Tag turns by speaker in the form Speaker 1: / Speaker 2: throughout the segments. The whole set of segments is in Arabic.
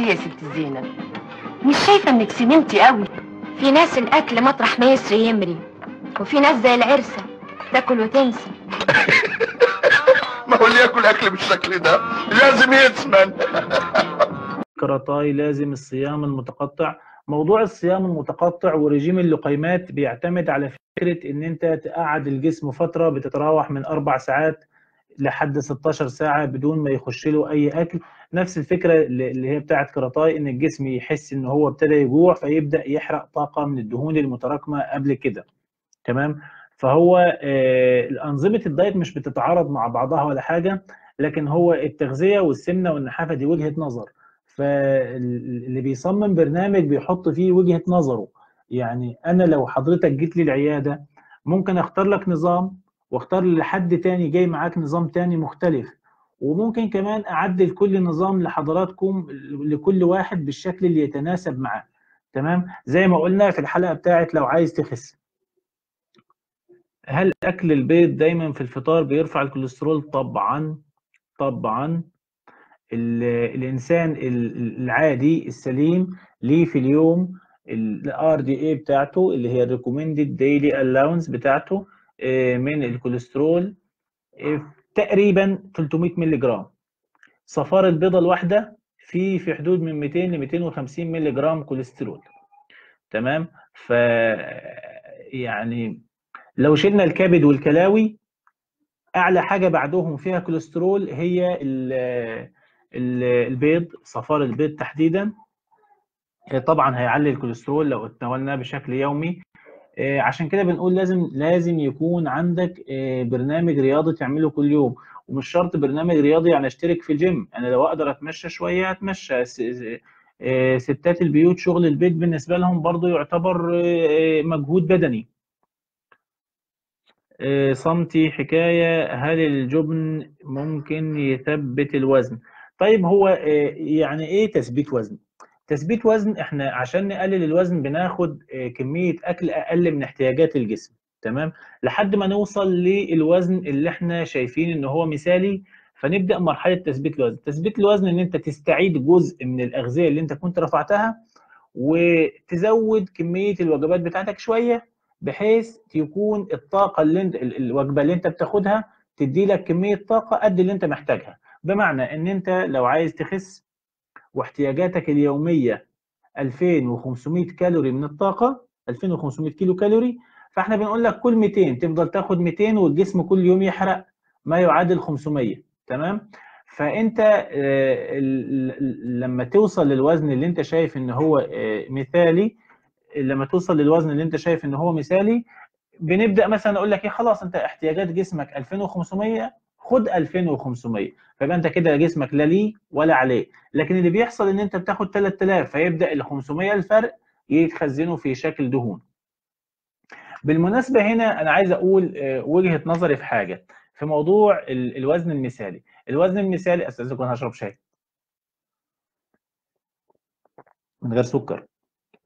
Speaker 1: ايه يا ست زينب؟ مش شايفه انك سمنتي قوي؟
Speaker 2: في ناس الاكل مطرح ما يسري يمري، وفي ناس زي العرسه تاكل وتنسى.
Speaker 3: ما هو اللي ياكل اكل بالشكل ده لازم يسمن.
Speaker 4: كراتاي لازم الصيام المتقطع. موضوع الصيام المتقطع ورجيم اللقيمات بيعتمد على فكرة ان انت تقعد الجسم فترة بتتراوح من 4 ساعات لحد 16 ساعة بدون ما يخش له اي اكل. نفس الفكرة اللي هي بتاعت كراتاي، ان الجسم يحس ان هو ابتدى يجوع فيبدأ يحرق طاقة من الدهون المتراكمة قبل كده. تمام. فهو الأنظمة الدايت مش بتتعارض مع بعضها ولا حاجة، لكن هو التغذية والسمنة والنحافة دي وجهة نظر، فاللي بيصمم برنامج بيحط فيه وجهة نظره. يعني أنا لو حضرتك جيت لي العيادة ممكن أختار لك نظام، واختار لحد تاني جاي معاك نظام تاني مختلف، وممكن كمان أعدل كل نظام لحضراتكم لكل واحد بالشكل اللي يتناسب معاه. تمام. زي ما قلنا في الحلقة بتاعت لو عايز تخس، هل أكل البيض دايما في الفطار بيرفع الكوليسترول؟ طبعا طبعا. الإنسان العادي السليم ليه في اليوم الار دي اي بتاعته اللي هي الريكومندد ديلي الاونس بتاعته من الكوليسترول تقريبا 300 مللي جرام. صفار البيضة الواحدة في حدود من 200 ل 250 مللي جرام كوليسترول. تمام. ف يعني لو شلنا الكبد والكلاوي، اعلى حاجه بعدهم فيها كوليسترول هي البيض، صفار البيض تحديدا. طبعا هيعلي الكوليسترول لو اتناولناه بشكل يومي. عشان كده بنقول لازم يكون عندك برنامج رياضي تعمله كل يوم، ومش شرط برنامج رياضي يعني اشترك في الجيم. انا لو اقدر اتمشى شويه اتمشى. ستات البيوت شغل البيت بالنسبه لهم برضو يعتبر مجهود بدني. صمتي حكاية، هل الجبن ممكن يثبت الوزن؟ طيب هو يعني ايه تثبيت وزن؟ تثبيت وزن احنا عشان نقلل الوزن بناخد كمية اكل اقل من احتياجات الجسم. تمام. لحد ما نوصل للوزن اللي احنا شايفين ان هو مثالي، فنبدأ مرحلة تثبيت الوزن. تثبيت الوزن ان انت تستعيد جزء من الاغذية اللي انت كنت رفعتها، وتزود كمية الوجبات بتاعتك شوية، بحيث يكون الطاقة الوجبة اللي انت بتاخدها تدي لك كمية طاقة قد اللي انت محتاجها. بمعنى ان انت لو عايز تخس واحتياجاتك اليومية 2500 كالوري من الطاقة، 2500 كيلو كالوري، فاحنا بنقول لك كل 200 تفضل تاخد 200، والجسم كل يوم يحرق ما يعادل 500. تمام. فانت لما توصل للوزن اللي انت شايف ان هو مثالي، لما توصل للوزن اللي انت شايف ان هو مثالي، بنبدا مثلا اقول لك ايه، خلاص انت احتياجات جسمك 2500، خد 2500، فيبقى انت كده جسمك لا ليه ولا عليه. لكن اللي بيحصل ان انت بتاخد 3000، فيبدا ال 500 الفرق يتخزنوا في شكل دهون. بالمناسبه هنا انا عايز اقول وجهه نظري في حاجه في موضوع الوزن المثالي. الوزن المثالي، استاذكم انا هشرب شاي من غير سكر.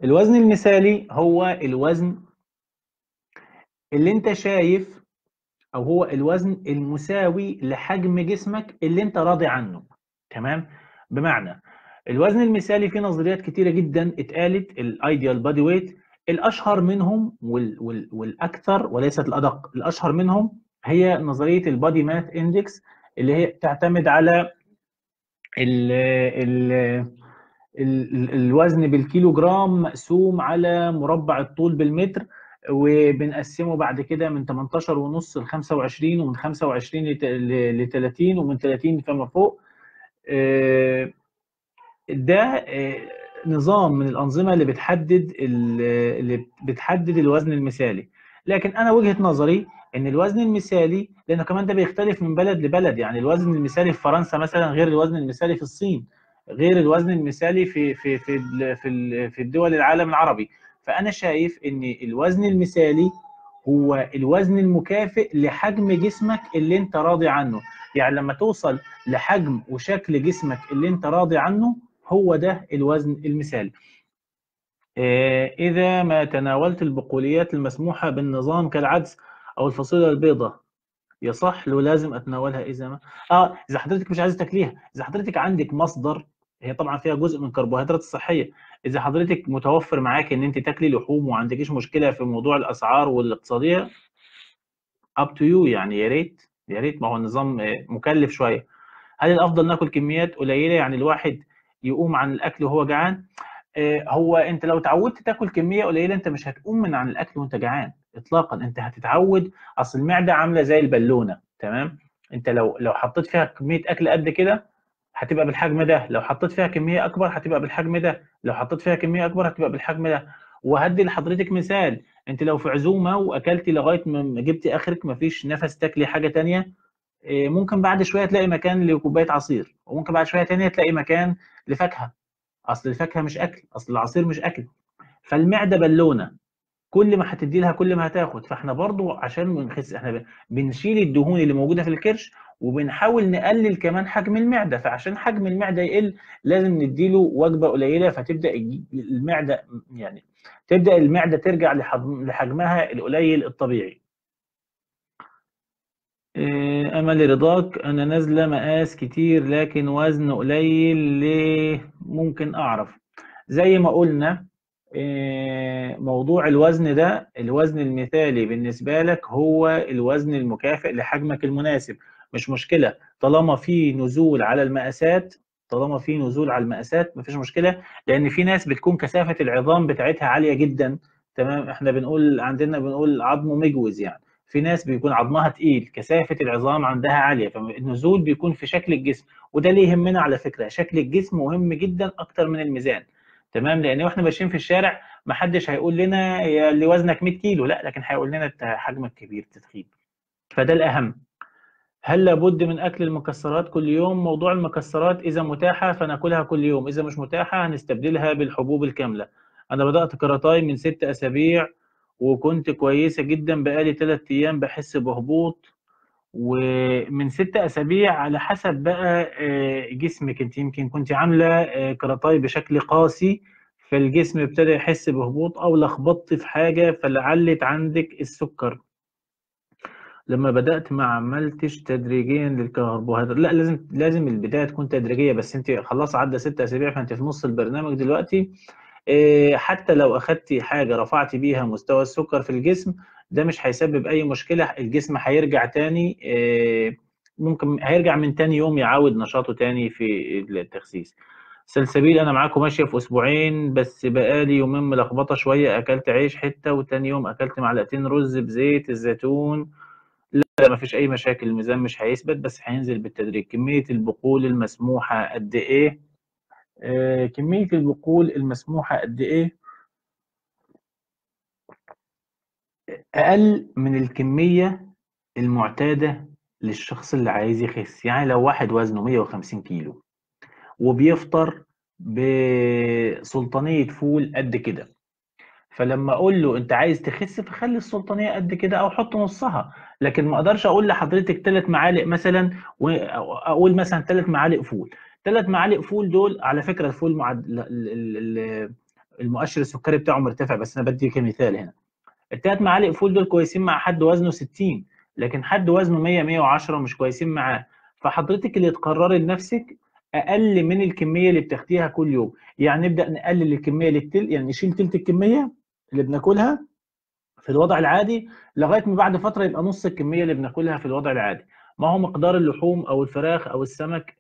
Speaker 4: الوزن المثالي هو الوزن اللي انت شايف، او هو الوزن المساوي لحجم جسمك اللي انت راضي عنه. تمام. بمعنى الوزن المثالي في نظريات كتيره جدا اتقالت، الايديال بادي ويت. الاشهر منهم والاكثر وليست الادق، الاشهر منهم هي نظريه البادي ماث اندكس، اللي هي تعتمد على ال ال الوزن بالكيلو جرام مقسوم على مربع الطول بالمتر، وبنقسمه بعد كده من 18 ونص ل 25، ومن 25 ل 30، ومن 30 فما فوق. ده نظام من الأنظمة اللي بتحدد الوزن المثالي. لكن أنا وجهة نظري إن الوزن المثالي، لأنه كمان ده بيختلف من بلد لبلد، يعني الوزن المثالي في فرنسا مثلا غير الوزن المثالي في الصين، غير الوزن المثالي في الدول العالم العربي. فأنا شايف إن الوزن المثالي هو الوزن المكافئ لحجم جسمك اللي أنت راضي عنه. يعني لما توصل لحجم وشكل جسمك اللي أنت راضي عنه، هو ده الوزن المثالي. إذا ما تناولت البقوليات المسموحة بالنظام كالعدس أو الفاصوليا البيضاء يصح له لازم أتناولها؟ إذا ما إذا حضرتك مش عايز تاكليها، إذا حضرتك عندك مصدر هي طبعا فيها جزء من الكربوهيدرات الصحيه. اذا حضرتك متوفر معاك ان انت تاكلي لحوم وما عندكيش مشكله في موضوع الاسعار والاقتصاديه، اب تو يو يعني، يا ريت يا ريت. ما هو النظام مكلف شويه. هل الافضل ناكل كميات قليله يعني الواحد يقوم عن الاكل وهو جعان؟ هو انت لو اتعودت تاكل كميه قليله انت مش هتقوم من عن الاكل وانت جعان اطلاقا، انت هتتعود. اصل المعده عامله زي البالونه، تمام؟ انت لو حطيت فيها كميه اكل قد كده هتبقى بالحجم ده، لو حطيت فيها كميه اكبر هتبقى بالحجم ده، لو حطيت فيها كميه اكبر هتبقى بالحجم ده. وهدي لحضرتك مثال، انت لو في عزومه واكلتي لغايه ما جبتي اخرك مفيش نفس تاكلي حاجه تانية، ممكن بعد شويه تلاقي مكان لكوبايه عصير، وممكن بعد شويه تانية تلاقي مكان لفاكهه. اصل الفاكهه مش اكل، اصل العصير مش اكل. فالمعده بالونه، كل ما هتدي لها كل ما هتاخد. فاحنا برضو عشان بنخس احنا بنشيل الدهون اللي موجوده في الكرش، وبنحاول نقلل كمان حجم المعده. فعشان حجم المعده يقل لازم نديله وجبه قليله، فتبدا المعده يعني تبدا المعده ترجع لحجمها القليل الطبيعي. امل رضاك، انا نازله مقاس كتير لكن وزن قليل، ليه؟ ممكن اعرف؟ زي ما قلنا، موضوع الوزن ده، الوزن المثالي بالنسبة لك هو الوزن المكافئ لحجمك المناسب. مش مشكلة طالما في نزول على المقاسات، طالما في نزول على المقاسات مفيش مشكلة. لأن في ناس بتكون كثافة العظام بتاعتها عالية جدا، تمام؟ احنا بنقول عندنا بنقول عظمه مجوز يعني. في ناس بيكون عظمها تقيل، كثافة العظام عندها عالية، فالنزول بيكون في شكل الجسم. وده اللي يهمنا على فكرة، شكل الجسم مهم جدا أكتر من الميزان، تمام؟ لان واحنا ماشيين في الشارع ما حدش هيقول لنا يا اللي وزنك 100 كيلو، لا، لكن هيقول لنا انت حجمك كبير تدخين. فده الاهم. هل لابد من اكل المكسرات كل يوم؟ موضوع المكسرات اذا متاحه فناكلها كل يوم، اذا مش متاحه هنستبدلها بالحبوب الكامله. انا بدات كراتاي من 6 اسابيع وكنت كويسه جدا، بقالي 3 ايام بحس بهبوط. ومن 6 اسابيع على حسب بقى جسمك، انت يمكن كنت عامله كراتاي بشكل قاسي، فالجسم ابتدى يحس بهبوط، او لخبطت في حاجه فلعلت عندك السكر. لما بدات ما عملتش تدريجيا للكربوهيدرات، لا، لازم البدايه تكون تدريجيه. بس انت خلاص عدى 6 اسابيع فانت في نص البرنامج دلوقتي. حتى لو اخدتي حاجه رفعتي بيها مستوى السكر في الجسم، ده مش هيسبب اي مشكله. الجسم هيرجع تاني، ممكن هيرجع من تاني يوم يعاود نشاطه تاني في التخسيس. سلسبيل، انا معاكم ماشيه في اسبوعين بس بقالي يومين ملخبطه شويه، اكلت عيش حته وتاني يوم اكلت معلقتين رز بزيت الزيتون. لا، ما فيش اي مشاكل، الميزان مش هيثبت بس هينزل بالتدريج. كميه البقول المسموحه قد ايه؟ كميه البقول المسموحه قد ايه؟ أقل من الكمية المعتادة للشخص اللي عايز يخس. يعني لو واحد وزنه 150 كيلو وبيفطر بسلطانية فول قد كده، فلما اقول له انت عايز تخس فخلي السلطانيه قد كده او حط نصها. لكن ما اقدرش اقول لحضرتك 3 معالق مثلا، واقول مثلا 3 معالق فول. 3 معالق فول دول على فكره الفول المؤشر السكري بتاعه مرتفع، بس انا بدي كمثال هنا. ال3 معالق فول دول كويسين مع حد وزنه 60، لكن حد وزنه 100 110 مش كويسين معاه. فحضرتك اللي تقرري لنفسك اقل من الكميه اللي بتاخديها كل يوم. يعني نبدا نقلل الكميه للتل، يعني نشيل تلت الكميه اللي بناكلها في الوضع العادي لغايه ما بعد فتره يبقى نص الكميه اللي بناكلها في الوضع العادي. ما هو مقدار اللحوم او الفراخ او السمك.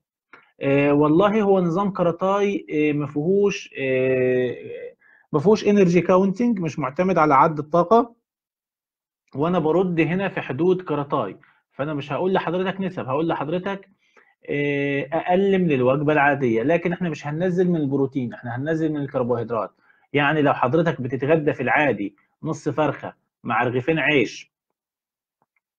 Speaker 4: والله هو نظام كاراتاي ما فيهوش انرجي كاونتنج، مش معتمد على عد الطاقه. وانا برد هنا في حدود كاراتاي، فانا مش هقول لحضرتك نسب، هقول لحضرتك اقل من الوجبه العاديه. لكن احنا مش هننزل من البروتين، احنا هننزل من الكربوهيدرات. يعني لو حضرتك بتتغدى في العادي نص فرخه مع رغيفين عيش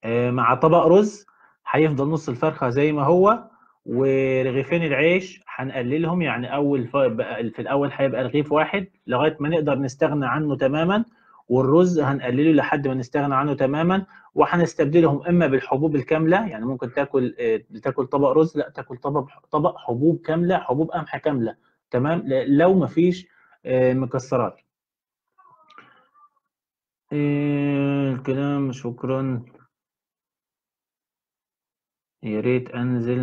Speaker 4: مع طبق رز، هيفضل نص الفرخه زي ما هو، ورغيفين العيش هنقللهم. يعني في الاول هيبقى رغيف واحد لغايه ما نقدر نستغنى عنه تماما، والرز هنقلله لحد ما نستغنى عنه تماما. وهنستبدلهم اما بالحبوب الكامله، يعني ممكن تاكل طبق رز، لا، تاكل طبق حبوب كامله، حبوب قمح كامله، تمام؟ لو ما فيش مكسرات. الكلام، شكرا. يا ريت انزل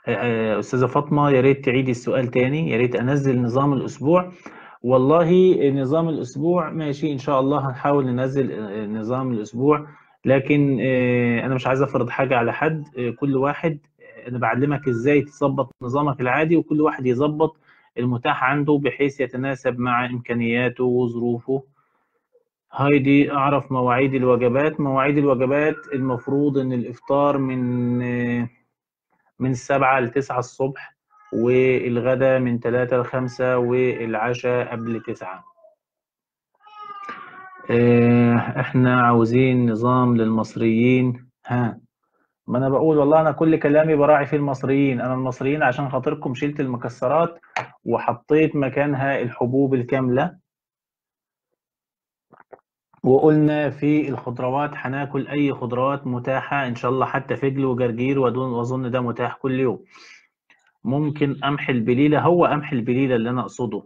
Speaker 4: أستاذة فاطمة، يا ريت تعيدي السؤال تاني. يا ريت أنزل نظام الأسبوع. والله نظام الأسبوع ماشي إن شاء الله، هنحاول ننزل نظام الأسبوع. لكن أنا مش عايز أفرض حاجة على حد. كل واحد، أنا بعلمك إزاي تظبط نظامك العادي، وكل واحد يظبط المتاح عنده بحيث يتناسب مع إمكانياته وظروفه. هايدي، أعرف مواعيد الوجبات. مواعيد الوجبات المفروض إن الإفطار من 7 ل9 الصبح، والغدا من 3 ل5، والعشاء قبل 9. احنا عاوزين نظام للمصريين. ها، ما انا بقول والله، انا كل كلامي براعي في المصريين. انا المصريين عشان خاطركم شلت المكسرات وحطيت مكانها الحبوب الكاملة. وقلنا في الخضروات هناكل اي خضروات متاحة ان شاء الله، حتى فجل وجرجير، واظن ده متاح كل يوم. ممكن قمح البليلة، هو قمح البليلة اللي انا اقصده.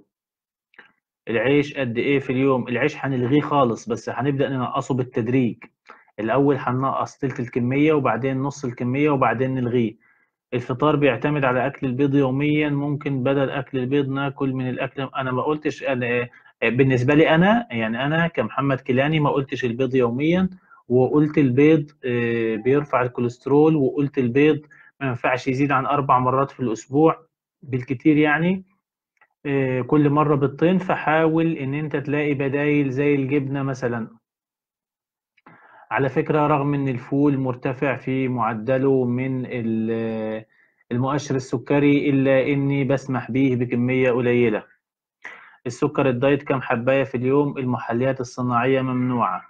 Speaker 4: العيش قد ايه في اليوم؟ العيش هنلغيه خالص، بس هنبدأ ننقصه بالتدريج. الاول هننقص تلت الكمية، وبعدين نص الكمية، وبعدين نلغيه. الفطار بيعتمد على اكل البيض يوميا. ممكن بدل اكل البيض ناكل من الاكل. انا ما قلتش أنا بالنسبة لي انا، يعني انا كمحمد كيلاني ما قلتش البيض يوميا. وقلت البيض بيرفع الكوليسترول. وقلت البيض ما ينفعش يزيد عن 4 مرات في الاسبوع بالكتير يعني. كل مرة بيضتين. فحاول ان انت تلاقي بدايل زي الجبنة مثلا. على فكرة، رغم ان الفول مرتفع في معدله من المؤشر السكري، الا اني بسمح به بكمية قليلة. السكر الدايت كم حباية في اليوم؟ المحليات الصناعية ممنوعة.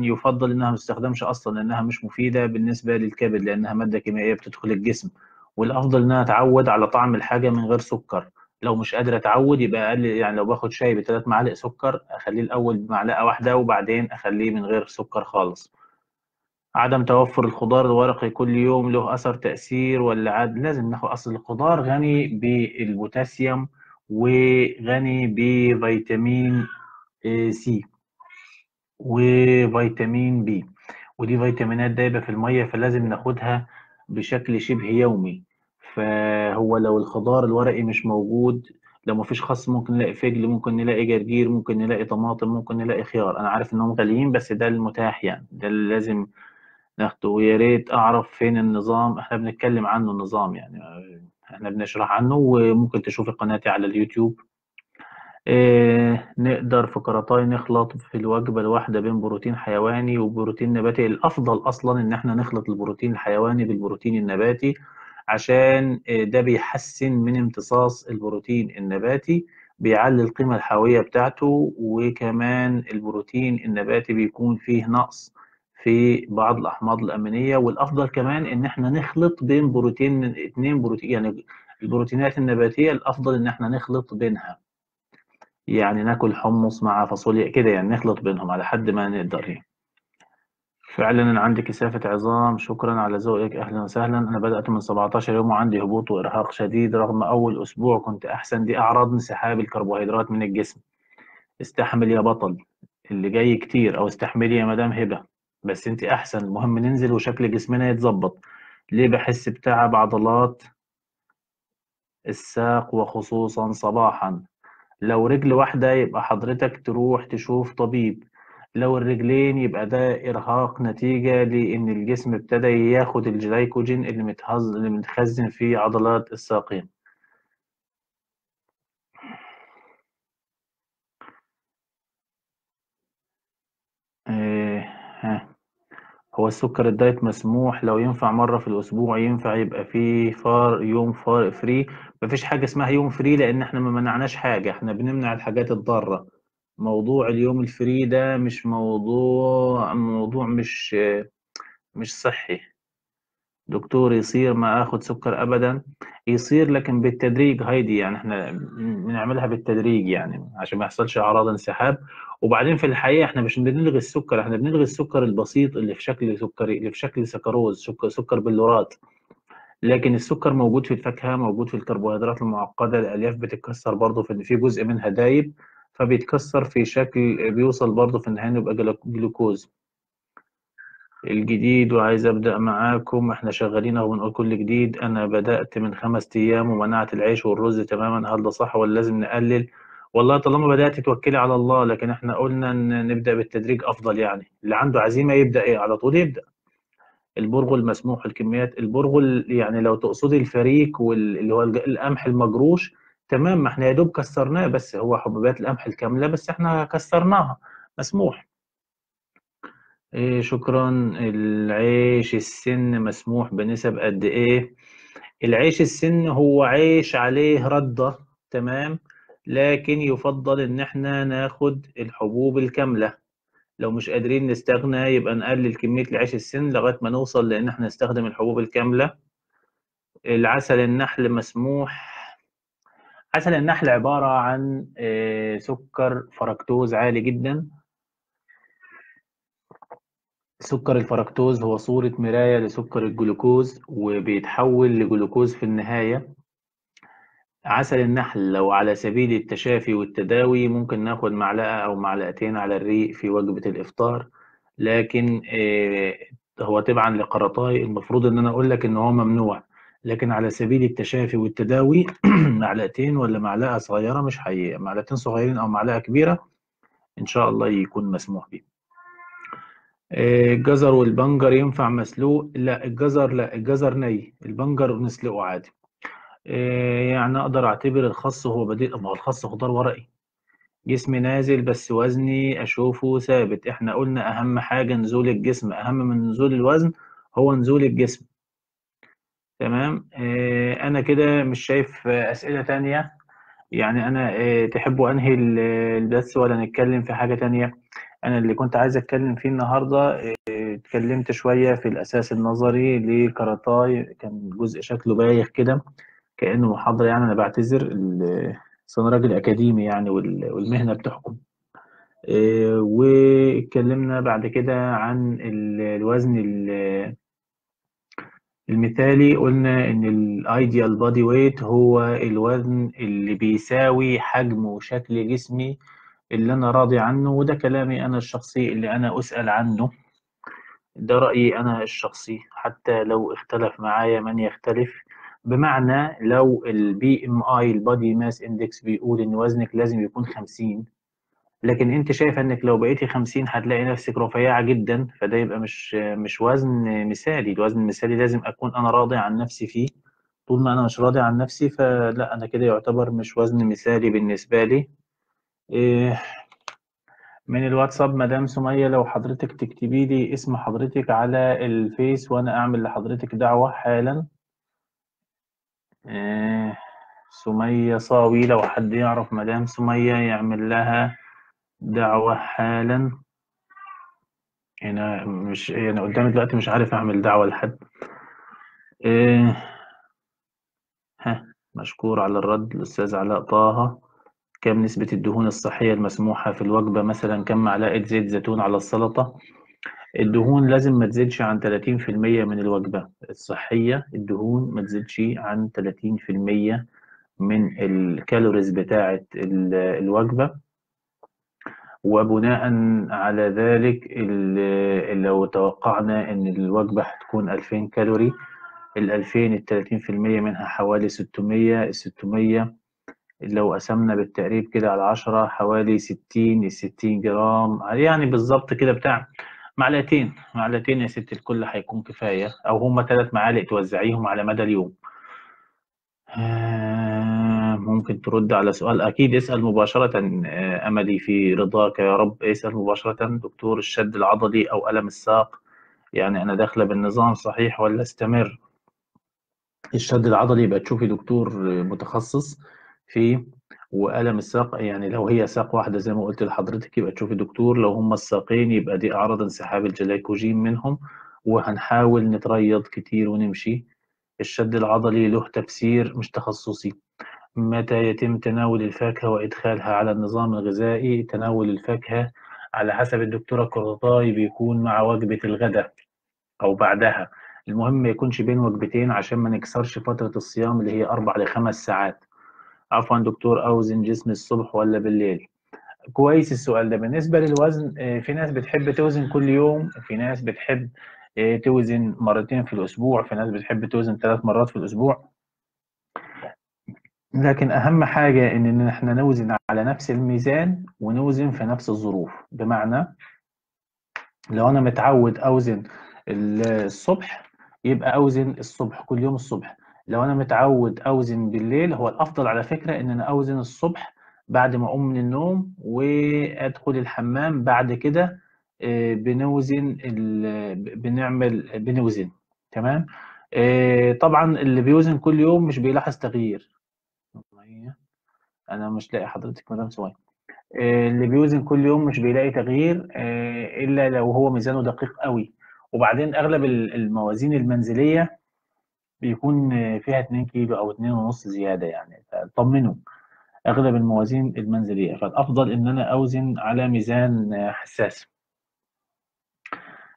Speaker 4: يفضل انها ما تستخدمش اصلا، لانها مش مفيدة بالنسبة للكبد، لانها مادة كيميائية بتدخل الجسم. والافضل انها تعود على طعم الحاجة من غير سكر. لو مش قادر اتعود يبقى اقل، يعني لو باخد شاي ب3 معالق سكر، اخليه الاول بمعلقة واحدة، وبعدين اخليه من غير سكر خالص. عدم توفر الخضار الورقي كل يوم له اثر تأثير ولا عاد؟ لازم ناخد. اصل الخضار غني بالبوتاسيوم، وغني بفيتامين سي، وفيتامين بي. ودي فيتامينات دايبة في المية، فلازم ناخدها بشكل شبه يومي. فهو لو الخضار الورقي مش موجود، لو مفيش خس، ممكن نلاقي فجل، ممكن نلاقي جرجير، ممكن نلاقي طماطم، ممكن نلاقي خيار. انا عارف انهم غاليين، بس ده المتاح يعني، ده اللي لازم ناخده. ويا ريت اعرف فين النظام. احنا بنتكلم عنه النظام يعني، احنا بنشرح عنه، وممكن تشوفي قناتي على اليوتيوب. نقدر في كراتاي نخلط في الوجبة الواحدة بين بروتين حيواني وبروتين نباتي؟ الأفضل أصلا إن احنا نخلط البروتين الحيواني بالبروتين النباتي، عشان ده بيحسن من امتصاص البروتين النباتي، بيعلي القيمة الحيوية بتاعته. وكمان البروتين النباتي بيكون فيه نقص في بعض الأحماض الأمينية. والأفضل كمان إن احنا نخلط بين بروتين، 2 بروتين يعني. البروتينات النباتية الأفضل إن احنا نخلط بينها، يعني ناكل حمص مع فاصوليا كده، يعني نخلط بينهم على حد ما نقدر يعني. فعلا انا عندي كثافة عظام. شكرا على ذوقك، اهلا وسهلا. انا بدأت من 17 يوم وعندي هبوط وارهاق شديد، رغم اول اسبوع كنت احسن. دي اعراض انسحاب الكربوهيدرات من الجسم. استحمل يا بطل، اللي جاي كتير. او استحملي يا مدام هبة، بس انت احسن. المهم ننزل وشكل جسمنا يتظبط. ليه بحس بتعب عضلات الساق وخصوصا صباحا؟ لو رجل واحدة يبقى حضرتك تروح تشوف طبيب. لو الرجلين يبقى ده إرهاق نتيجة لأن الجسم ابتدى ياخد الجلايكوجين اللي متخزن في عضلات الساقين. إيه ها. هو السكر الدايت مسموح لو ينفع مرة في الأسبوع؟ ينفع يبقى فيه يوم فري؟ مفيش حاجة اسمها يوم فري، لأن احنا ما منعناش حاجة، احنا بنمنع الحاجات الضارة. موضوع اليوم الفري ده مش موضوع مش صحي. دكتور، يصير ما اخد سكر ابدا؟ يصير، لكن بالتدريج هايدي، يعني احنا بنعملها بالتدريج يعني عشان ما يحصلش اعراض انسحاب. وبعدين في الحقيقه احنا مش بنلغي السكر، احنا بنلغي السكر البسيط اللي في شكل سكري، اللي في شكل سكروز، سكر بلورات. لكن السكر موجود في الفاكهه، موجود في الكربوهيدرات المعقده. الالياف بتتكسر برضه، في جزء منها دايب، فبيتكسر في شكل، بيوصل برضه في النهايه يبقى جلوكوز. الجديد وعايز أبدأ معاكم. احنا شغالين اهو بنقول كل جديد. أنا بدأت من 5 أيام ومنعت العيش والرز تماما، هل ده صح ولا لازم نقلل؟ والله طالما بدأت توكلي على الله، لكن احنا قلنا إن نبدأ بالتدريج أفضل، يعني اللي عنده عزيمة يبدأ إيه على طول يبدأ. البرغل مسموح الكميات، البرغل يعني لو تقصدي الفريك واللي هو القمح المجروش تمام، ما احنا يا دوب كسرناه، بس هو حبوبات القمح الكاملة بس احنا كسرناها، مسموح. إيه شكرا. العيش السن مسموح بنسب قد ايه؟ العيش السن هو عيش عليه ردة، تمام، لكن يفضل ان احنا ناخد الحبوب الكاملة. لو مش قادرين نستغنى يبقى نقلل كمية العيش السن لغاية ما نوصل لان احنا نستخدم الحبوب الكاملة. العسل النحل مسموح. عسل النحل عبارة عن سكر فركتوز عالي جدا. سكر الفركتوز هو صورة مراية لسكر الجلوكوز وبيتحول لجلوكوز في النهاية. عسل النحل لو على سبيل التشافي والتداوي ممكن ناخد معلقة أو معلقتين على الريق في وجبة الإفطار، لكن هو تبعا لقرطاي المفروض إن أنا أقول لك إن هو ممنوع، لكن على سبيل التشافي والتداوي معلقتين ولا معلقة صغيرة، مش حقيقة معلقتين صغيرين أو معلقة كبيرة إن شاء الله يكون مسموح بيه. الجزر والبنجر ينفع مسلوق؟ لا الجزر، لا الجزر ني، البنجر نسلقه عادي. يعني اقدر اعتبر الخس هو بديل؟ ما هو الخس خضار ورقي. جسمي نازل بس وزني اشوفه ثابت. احنا قلنا اهم حاجة نزول الجسم، اهم من نزول الوزن هو نزول الجسم، تمام. انا كده مش شايف اسئلة تانية، يعني انا تحبوا انهي البث ولا نتكلم في حاجة تانية؟ انا اللي كنت عايز اتكلم فيه النهاردة اتكلمت شوية في الاساس النظري لكاراتاي، كان جزء شكله بايخ كده كأنه محاضرة، يعني انا بعتذر أصل انا راجل اكاديمي يعني والمهنة بتحكم. واتكلمنا بعد كده عن الوزن المثالي. قلنا ان الايديال بادي ويت هو الوزن اللي بيساوي حجم وشكل جسمي اللي انا راضي عنه، وده كلامي انا الشخصي اللي انا اسأل عنه، ده رأيي انا الشخصي حتى لو اختلف معايا من يختلف. بمعنى لو البي ام اي البادي ماس اندكس بيقول ان وزنك لازم يكون 50، لكن انت شايف انك لو بقيتي 50 هتلاقي نفسك رفيعة جدا، فده يبقى مش وزن مثالي. الوزن المثالي لازم اكون انا راضي عن نفسي فيه. طول ما انا مش راضي عن نفسي فلا، انا كده يعتبر مش وزن مثالي بالنسبة لي. إيه، من الواتساب مدام سمية لو حضرتك تكتبي لي اسم حضرتك على الفيس وانا اعمل لحضرتك دعوة حالا. إيه، سمية صاوي، لو حد يعرف مدام سمية يعمل لها دعوة حالا. هنا مش انا قدامي دلوقتي مش عارف اعمل دعوة لحد. إيه، ها مشكور على الرد الأستاذ علاء طه. كم نسبة الدهون الصحية المسموحة في الوجبة؟ مثلا كم معلقة زيت زيتون على السلطة؟ الدهون لازم ما تزيدش عن 30% من الوجبة الصحية، الدهون ما تزيدش عن 30% من الكالوريز بتاعة الوجبة. وبناء على ذلك لو توقعنا ان الوجبة هتكون 2000 كالوري، ال2000 30% منها حوالي 600. ال600 لو قسمنا بالتقريب كده على 10 حوالي 60 جرام، يعني بالظبط كده بتاع معلقتين يا ست الكل هيكون كفاية، أو هما 3 معالق توزعيهم على مدى اليوم. ممكن ترد على سؤال؟ أكيد اسأل مباشرة. أملي في رضاك يا رب. اسأل مباشرة. دكتور الشد العضلي أو ألم الساق، يعني أنا داخلة بالنظام صحيح ولا استمر؟ الشد العضلي يبقى تشوفي دكتور متخصص فيه، وألم الساق يعني لو هي ساق واحدة زي ما قلت لحضرتك يبقى تشوفي دكتور، لو هما الساقين يبقى دي أعراض انسحاب الجلايكوجين منهم، وهنحاول نتريض كتير ونمشي. الشد العضلي له تفسير مش تخصصي. متى يتم تناول الفاكهة وإدخالها على النظام الغذائي؟ تناول الفاكهة على حسب الدكتورة كورطاي بيكون مع وجبة الغداء أو بعدها، المهم ما يكونش بين وجبتين عشان ما نكسرش فترة الصيام اللي هي 4 ل5 ساعات. عفوا دكتور، أوزن جسمي الصبح ولا بالليل؟ كويس السؤال ده. بالنسبة للوزن في ناس بتحب توزن كل يوم، في ناس بتحب توزن مرتين في الأسبوع، في ناس بتحب توزن 3 مرات في الأسبوع. لكن أهم حاجة إن إحنا نوزن على نفس الميزان ونوزن في نفس الظروف. بمعنى لو أنا متعود أوزن الصبح يبقى أوزن الصبح كل يوم الصبح. لو أنا متعود أوزن بالليل، هو الأفضل على فكرة إن أنا أوزن الصبح بعد ما أقوم من النوم وأدخل الحمام. بعد كده بنوزن بنوزن. تمام. طبعا اللي بيوزن كل يوم مش بيلاحظ تغيير. أنا مش لاقي حضرتك مدام سوية. اللي بيوزن كل يوم مش بيلاقي تغيير إلا لو هو ميزانه دقيق قوي. وبعدين أغلب الموازين المنزلية بيكون فيها 2 كيلو أو 2.5 زيادة، يعني طمنوا. أغلب الموازين المنزلية، فالأفضل إن أنا أوزن على ميزان حساس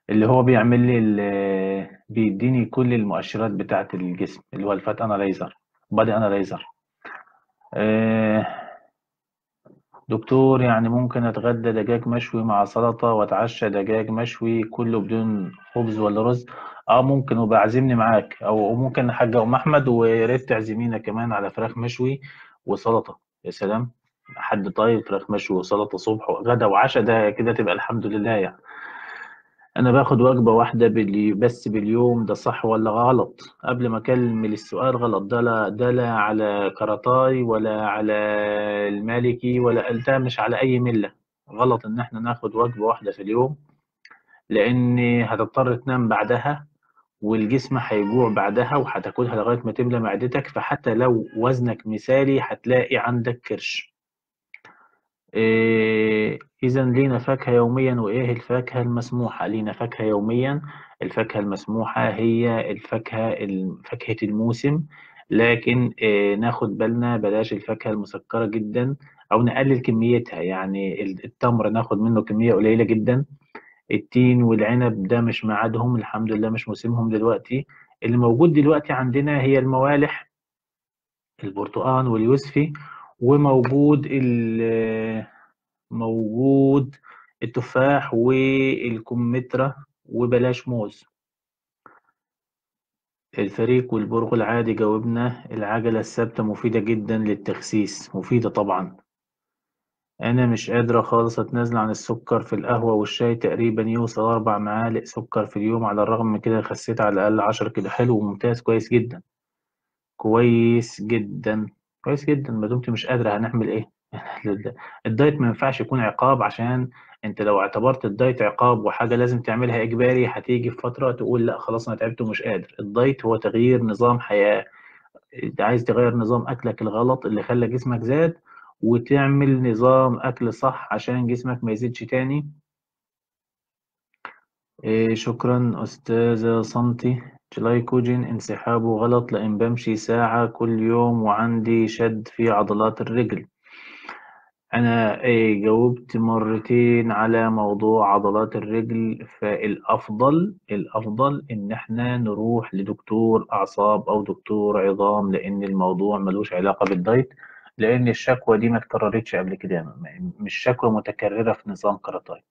Speaker 4: اللي هو بيعمل لي بيديني كل المؤشرات بتاعة الجسم، اللي هو الفات أنالايزر، بادي أنالايزر. دكتور يعني ممكن اتغدى دجاج مشوي مع سلطة واتعشى دجاج مشوي كله بدون خبز ولا رز؟ اه ممكن، وبعزمني معاك، او ممكن حاجة ام احمد ويا ريت تعزمينا كمان على فراخ مشوي وسلطة. يا سلام، حد طيب فراخ مشوي وسلطة صبح وغدا وعشاء، ده كده تبقى الحمد لله يعني. أنا باخد وجبة واحدة بس باليوم، ده صح ولا غلط؟ قبل ما أكمل السؤال، غلط. ده لا على كراتاي ولا على المالكي ولا ألتا، مش على أي ملة. غلط إن إحنا ناخد وجبة واحدة في اليوم، لأن هتضطر تنام بعدها والجسم هيجوع بعدها وهتاكلها لغاية ما تملى معدتك. فحتى لو وزنك مثالي هتلاقي عندك كرش. إذا لينا فاكهة يوميا، وإيه الفاكهة المسموحة؟ لينا فاكهة يوميا. الفاكهة المسموحة هي فاكهة الموسم، لكن ناخد بالنا بلاش الفاكهة المسكرة جدا أو نقلل كميتها. يعني التمر ناخد منه كمية قليلة جدا. التين والعنب ده مش ميعادهم، الحمد لله مش موسمهم دلوقتي. اللي موجود دلوقتي عندنا هي الموالح، البرتقال واليوسفي، وموجود موجود التفاح والكمثرى، وبلاش موز. الفريك والبرغل العادي جاوبنا. العجلة الثابتة مفيدة جدا للتخسيس، مفيدة طبعا. أنا مش قادرة خالص أتنازل عن السكر في القهوة والشاي، تقريبا يوصل 4 معالق سكر في اليوم. على الرغم من كده خسيت على الأقل 10 كيلو. حلو، ممتاز، كويس جدا، كويس جدا، كويس جدا. ما دمت مش قادرة هنعمل إيه؟ الدايت ما ينفعش يكون عقاب، عشان انت لو اعتبرت الدايت عقاب وحاجة لازم تعملها اجباري هتيجي في فترة تقول لا خلاص انا تعبت ومش قادر. الدايت هو تغيير نظام حياة. انت عايز تغير نظام اكلك الغلط اللي خلى جسمك زاد، وتعمل نظام اكل صح عشان جسمك ما يزيدش تاني. شكرا أستاذة صمتي. جلايكوجين انسحابه غلط، لأن بمشي ساعة كل يوم وعندي شد في عضلات الرجل. أنا جاوبت مرتين على موضوع عضلات الرجل. الأفضل إن إحنا نروح لدكتور أعصاب أو دكتور عظام، لأن الموضوع ملوش علاقة بالدايت. لأن الشكوى دي ما اتكررتش قبل كده، مش شكوى متكررة في نظام كراتاي،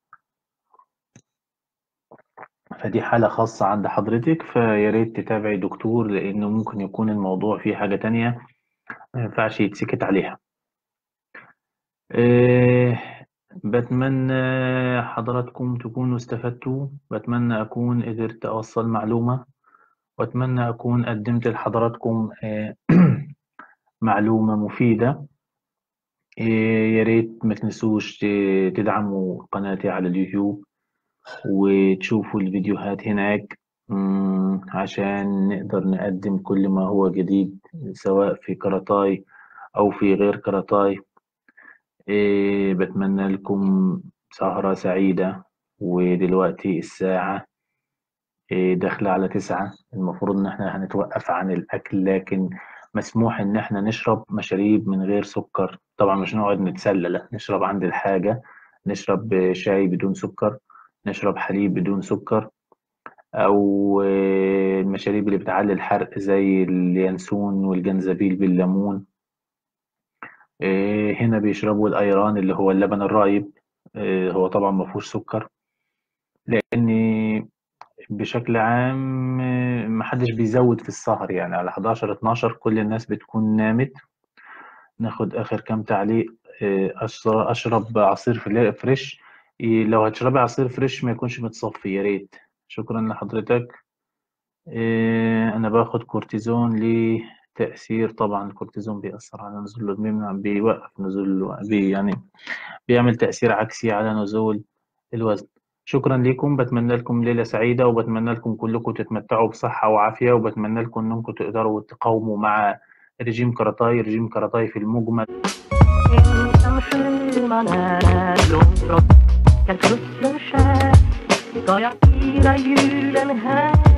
Speaker 4: فدي حالة خاصة عند حضرتك. فيا ريت تتابعي دكتور، لأنه ممكن يكون الموضوع فيه حاجة تانية ما ينفعش يتسكت عليها. إيه، بتمنى حضراتكم تكونوا استفدتوا، بتمنى أكون قدرت أوصل معلومة، وأتمنى أكون قدمت لحضراتكم معلومة مفيدة. يا ريت ما تنسوش تدعموا قناتي على اليوتيوب وتشوفوا الفيديوهات هناك، عشان نقدر نقدم كل ما هو جديد سواء في كاراتاي أو في غير كاراتاي. بتمنى لكم سهرة سعيدة. ودلوقتي الساعة داخلة على 9. المفروض إن احنا هنتوقف عن الأكل، لكن مسموح إن احنا نشرب مشاريب من غير سكر. طبعا مش نقعد نتسلى، لا، نشرب عند الحاجة. نشرب شاي بدون سكر، نشرب حليب بدون سكر، أو المشاريب اللي بتعلي الحرق زي اليانسون والجنزبيل بالليمون. هنا بيشربوا الأيران اللي هو اللبن الرايب. هو طبعا ما فيهوش سكر، لأن بشكل عام محدش بيزود في السهر، يعني على 11-12 كل الناس بتكون نامت. ناخد آخر كام تعليق. أشرب عصير فريش. لو هتشربي عصير فريش ما يكونش متصفي يا ريت. شكرا لحضرتك. أنا باخد كورتيزون لتأثير، طبعا الكورتيزون بيأثر على نزول الدم، بيوقف نزول يعني بيعمل تأثير عكسي على نزول الوزن. شكرا لكم، بتمنى لكم ليلة سعيدة، وبتمنى لكم كلكم تتمتعوا بصحة وعافية، وبتمنى لكم أنكم تقدروا تقاوموا مع رجيم كاراتاي. رجيم كاراتاي في المجمل
Speaker 1: Ensam sjöman är långbrott, kan trösten skär. Ska jag fira julen här